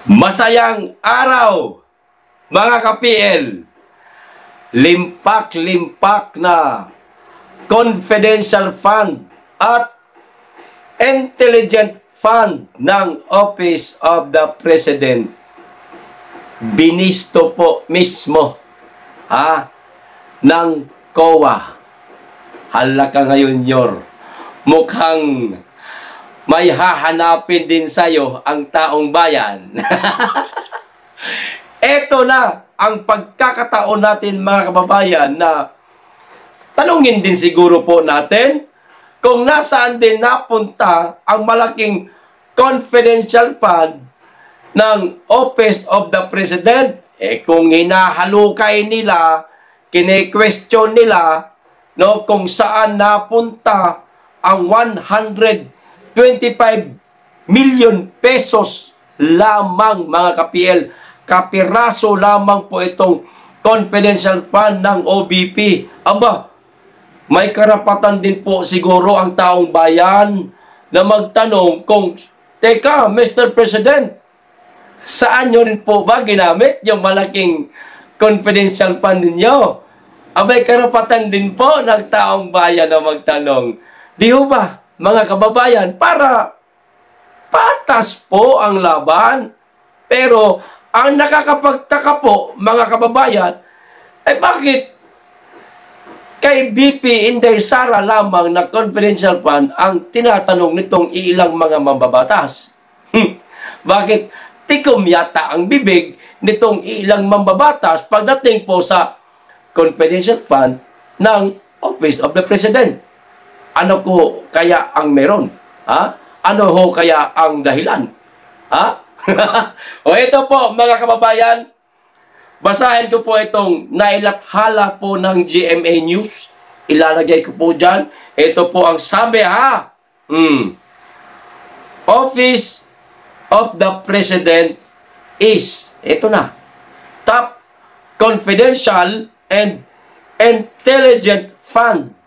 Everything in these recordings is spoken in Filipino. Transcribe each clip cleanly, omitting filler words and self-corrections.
Masayang araw, mga ka-PL. Limpak-limpak na confidential fund at intelligent fund ng Office of the President. Binisto po mismo ng COA. Hala ka ngayon, Yor. Mukhang may hahanapin din sa'yo ang taong bayan. Ito na ang pagkakataon natin, mga kababayan, na tanungin din siguro po natin kung nasaan din napunta ang malaking confidential fund ng Office of the President. Kung hinahalukay nila, kine-question nila, no, kung saan napunta ang 125 million pesos lamang, mga ka-PL. Kapiraso lamang po itong confidential fund ng OBP. Aba, may karapatan din po siguro ang taong bayan na magtanong kung, teka, Mr. President, saan nyo rin po ba ginamit yung malaking confidential fund ninyo? Abay, karapatan din po ng taong bayan na magtanong. Di ho ba, mga kababayan, para patas po ang laban. Pero ang nakakapagtaka po, mga kababayan, ay bakit kay BP Inday Sara lamang na confidential fund ang tinatanong nitong ilang mga mambabatas? Bakit tikom yata ang bibig nitong ilang mambabatas pagdating po sa confidential fund ng Office of the President? Ano ko kaya ang meron? Ano ho kaya ang dahilan? O ito po, mga kababayan, basahin ko po itong nailathala po ng GMA News. Ilalagay ko po dyan. Ito po ang sabi, Office of the President is, ito na, top confidential and intelligent fund,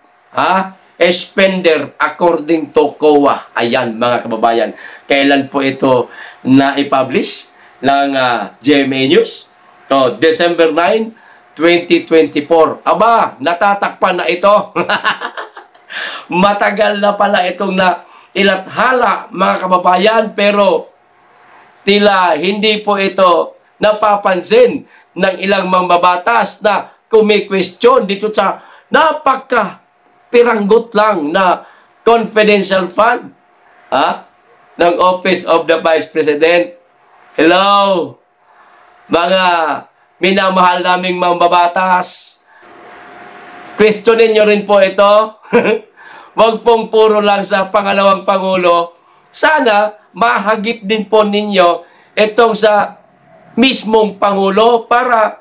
spender according to COA. Ayan, mga kababayan. Kailan po ito na-publish ng GMA News? December 9, 2024. Aba, natatakpan na ito. Matagal na pala itong ilathala, mga kababayan, pero tila hindi po ito napapansin ng ilang mambabatas na kumi-question dito sa napaka-piranggot lang na confidential fund ng Office of the Vice President. Hello, mga minamahal naming mambabatas. Questionin nyo rin po ito. Wag pong puro lang sa pangalawang Pangulo. Sana mahagip din po ninyo itong sa mismong Pangulo para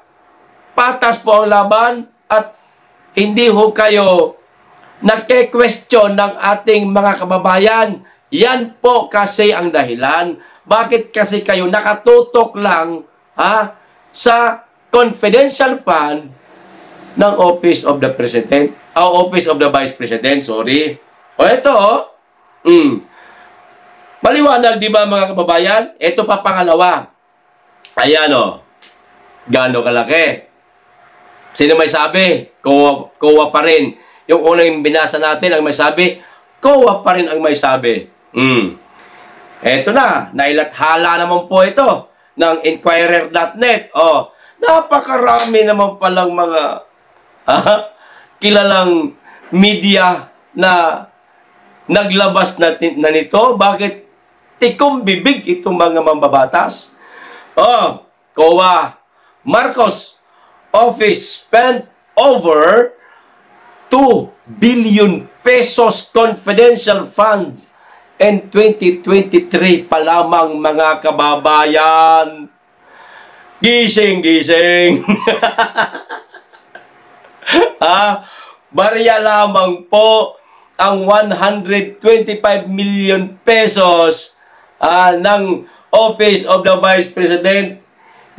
patas po ang laban at hindi ho kayo nagke-question ng ating mga kababayan. Yan po kasi ang dahilan. Bakit kasi kayo nakatutok lang sa confidential fund ng Office of the President, Office of the Vice President, sorry. O ito, maliwanag, di ba, mga kababayan? Ito pa pangalawa. Ayan, gaano kalaki. Sino may sabi? COA pa rin. Yung unang binasa natin, ang may sabi, COA pa rin ang may sabi. Eto na, nailathala naman po ito ng Inquirer.net. Napakarami naman palang mga kilalang media na naglabas na nito. Bakit tikom bibig itong mga mambabatas? COA, Marcos Office spent over 2 billion pesos confidential funds in 2023 pa lamang, mga kababayan. Gising, gising. Barya lamang po ang 125 million pesos ng Office of the Vice President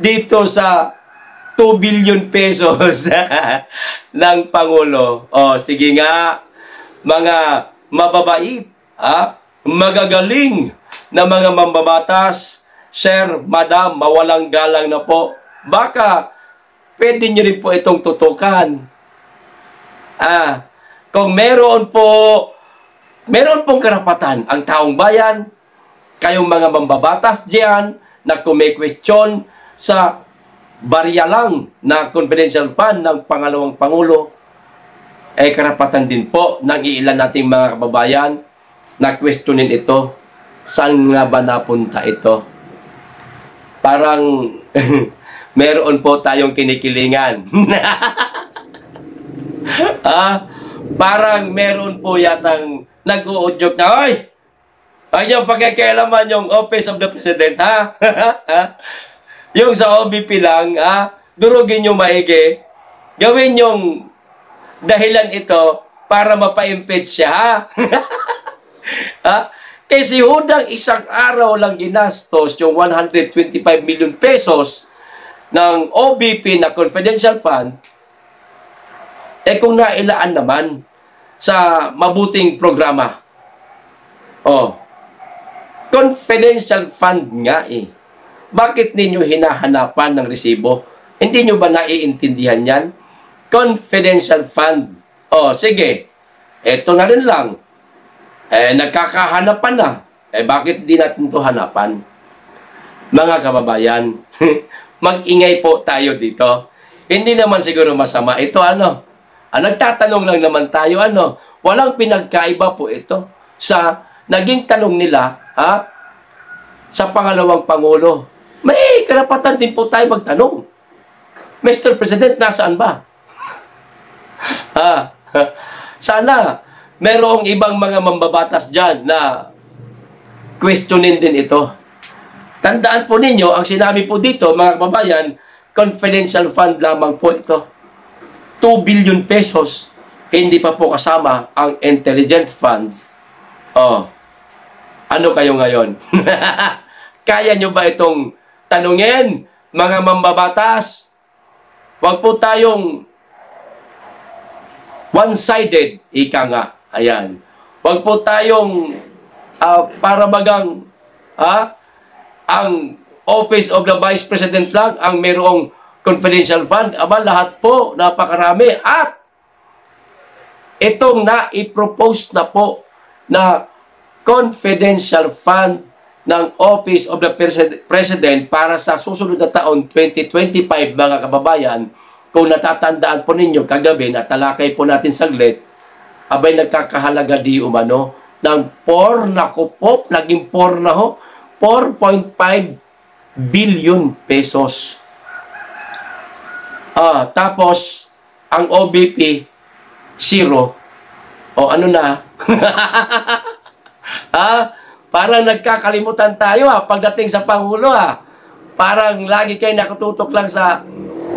dito sa 2 billion pesos ng Pangulo. Sige nga, mga mababait, magagaling na mga mambabatas, Sir, Madam, mawalang galang na po. Baka, pwede nyo rin po itong tutukan. Kung meron pong karapatan ang taong bayan, kayong mga mambabatas diyan na kung may question sa barya lang na confidential fund ng pangalawang Pangulo, ay karapatan din po ng ilan nating mga kababayan na questionin ito. Saan nga ba napunta ito? Parang meron po tayong kinikilingan. Parang meron po yatang nag-uudyok na, "Oy! Ang yung pagkakialaman yung Office of the President, ha?" Yung sa OBP lang, durugin yung maigi. Gawin yung dahilan ito para mapa-impeach siya, ha? Kasi hudang isang araw lang ginastos yung 125 million pesos ng OBP na confidential fund, kung nailaan naman sa mabuting programa. Confidential fund nga eh. Bakit ninyo hinahanapan ng resibo? Hindi nyo ba naiintindihan yan? Confidential fund. Sige. Eto na rin lang. Nagkakahanapan na. Bakit di natin ito hanapan? Mga kababayan, mag-ingay po tayo dito. Hindi naman siguro masama. Ito nagtatanong lang naman tayo, walang pinagkaiba po ito sa naging tanong nila, sa pangalawang Pangulo. May karapatan din po tayo magtanong. Mr. President, nasaan ba? Sana merong ibang mga mambabatas dyan na questionin din ito. Tandaan po ninyo, ang sinabi po dito, mga kababayan, confidential fund lamang po ito. 2 billion pesos. Hindi pa po kasama ang intelligent funds. Ano kayo ngayon? Kaya nyo ba itong tanungin, mga mambabatas? Huwag po tayong one-sided, ika nga. Ayan. Huwag po tayong para bagang ang Office of the Vice President lang ang mayroong confidential fund. Lahat po, napakarami. At itong na-propose na po na confidential fund ng Office of the President para sa susunod na taon, 2025, mga kababayan, kung natatandaan po ninyo, kagabi, natalakay po natin saglit, nagkakahalaga di umano ng naging 4.5 billion pesos. Tapos, ang OBP, 0. Ano na? Parang nagkakalimutan tayo pagdating sa Pangulo. Parang lagi kayo nakatutok lang sa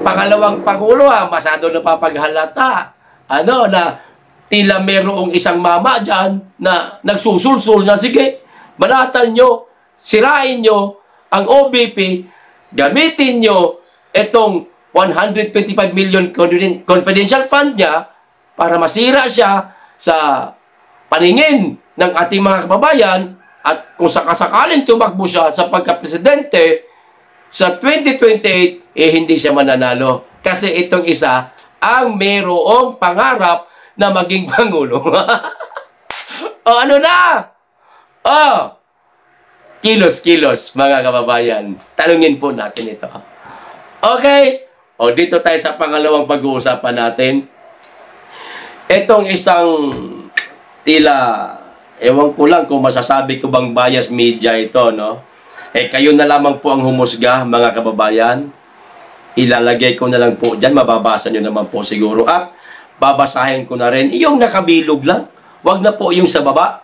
pangalawang Pangulo. Masyado napapaghalata. Na tila merong isang mama dyan na nagsusulsul na, sige, banatan nyo, sirain nyo ang OBP, gamitin nyo itong 125 million confidential fund niya para masira siya sa paningin ng ating mga kababayan at kung sakasakaling tumakbo siya sa pagka-presidente sa 2028, hindi siya mananalo. Kasi itong isa ang mayroong pangarap na maging Pangulo. Ano na? Kilos-kilos, mga kababayan. Tanungin po natin ito. Okay? Dito tayo sa pangalawang pag-uusapan natin. Itong isang tila, ewan ko lang kung masasabi ko bang bias media ito, no? Kayo na lamang po ang humusga, mga kababayan. Ilalagay ko na lang po dyan, mababasa nyo naman po siguro. At babasahin ko na rin yung nakabilog lang. Wag na po yung sa baba.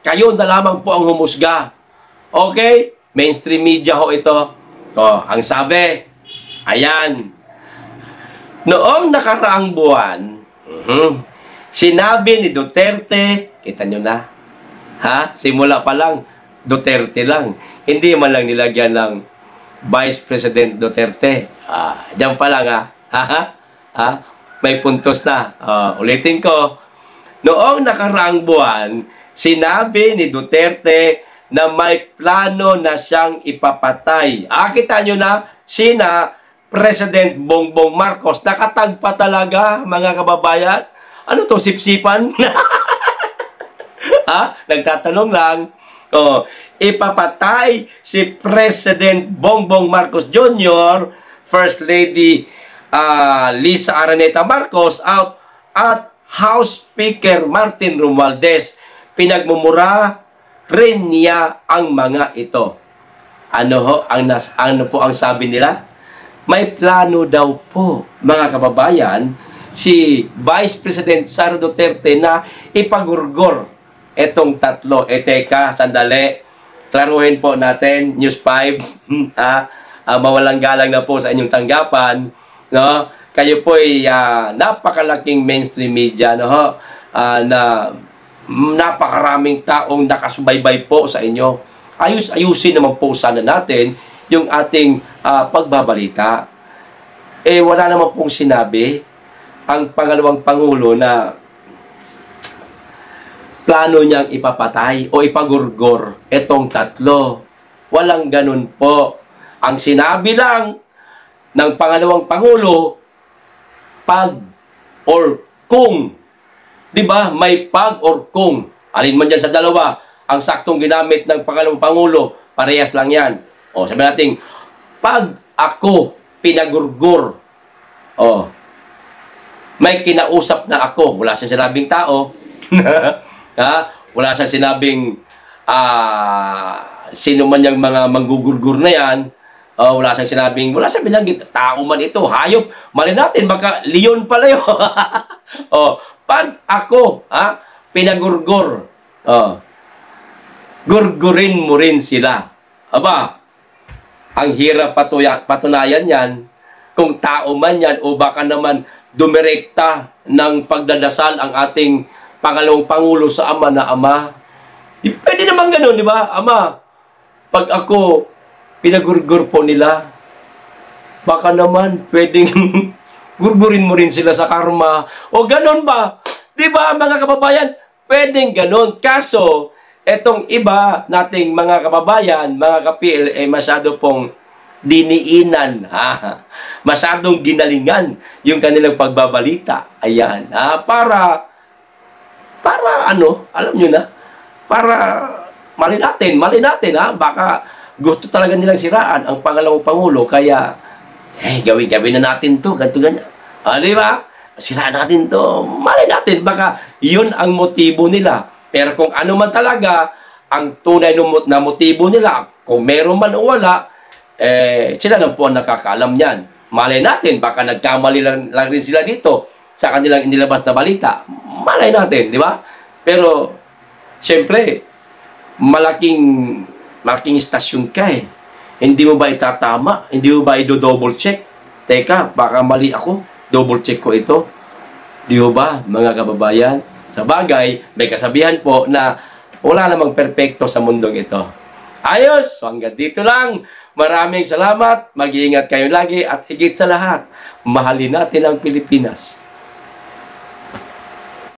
Kayo na lamang po ang humusga. Okay? Mainstream media ho ito. Ang sabi, ayan. Noong nakaraang buwan, sinabi ni Duterte, kita nyo na, simula pa lang, Duterte lang. Hindi man lang nilagyan ng Vice President Duterte. Diyan pa lang, may puntos na. Ulitin ko. Noong nakaraang buwan, sinabi ni Duterte na may plano na siyang ipapatay. Kita nyo na, sina President Bongbong Marcos, nakatagpa talaga, mga kababayan. Ano to, sipsipan? Nagtatanong lang. Ipapatay si President Bongbong Marcos Jr., First Lady Lisa Araneta Marcos out at House Speaker Martin Romualdez. Pinagmumura rin niya ang mga ito. Ano po ang sabi nila? May plano daw po, mga kababayan, si Vice President Sara Duterte na ipagurgor etong tatlo. Teka, sandali. Klaruhin po natin, News 5. Mawalang galang na po sa inyong tanggapan. No? Kayo po ay napakalaking mainstream media, no? Na napakaraming taong nakasubaybay po sa inyo. Ayusin naman po sana natin yung ating pagbabalita. Wala naman pong sinabi ang pangalawang Pangulo na plano niyang ipapatay o ipagurgor etong tatlo. Walang ganun po. Ang sinabi lang ng pangalawang Pangulo, pag or kung. Diba? May pag or kung. Alin man dyan sa dalawa, ang saktong ginamit ng pangalawang Pangulo, parehas lang yan. Sabi natin, pag ako pinagurgur, may kinausap na ako, wala siyang sinabing tao, wala siyang sinabing sino man yung mga manggugurgur na yan, wala siyang binanggit, tao man ito, hayop, mali natin, baka leon pala yun. Pag ako, pinagurgur, gurgurin mo rin sila. Ang hirap patunayan yan, kung tao man yan, o baka naman dumirekta ng pagdadasal ang ating pangalawang Pangulo sa Ama na Ama. Pwede naman ganun, di ba? Ama, pag ako pinagurgur po nila, baka naman pwedeng gurgurin mo rin sila sa karma. O ganun ba? Di ba, mga kababayan? Pwedeng ganun. Kaso, etong iba nating mga kababayan, mga kapil, masyado pong diniinan. Masyadong ginalingan yung kanilang pagbabalita. Ayan. Para alam nyo na, para mali natin, baka gusto talaga nilang siraan ang pangalawang Pangulo, kaya gawin na natin to, ganito ganyan. Di ba? Siraan natin to. Mali natin, baka yun ang motibo nila. Pero kung ano man talaga ang tunay na motibo nila, kung meron man o wala, sila lang po ang nakakaalam niyan. Malay natin, baka nagkamali lang rin sila dito sa kanilang inilabas na balita. Malay natin, di ba? Pero, syempre, malaking istasyon ka eh. Hindi mo ba itatama? Hindi mo ba i-double check? Teka, baka mali ako. Double check ko ito. Di ba, mga kababayan? Sa bagay, may kasabihan po na wala namang perpekto sa mundong ito. Ayos! So hanggang dito lang. Maraming salamat. Mag-iingat kayo lagi at higit sa lahat, mahalin natin ang Pilipinas.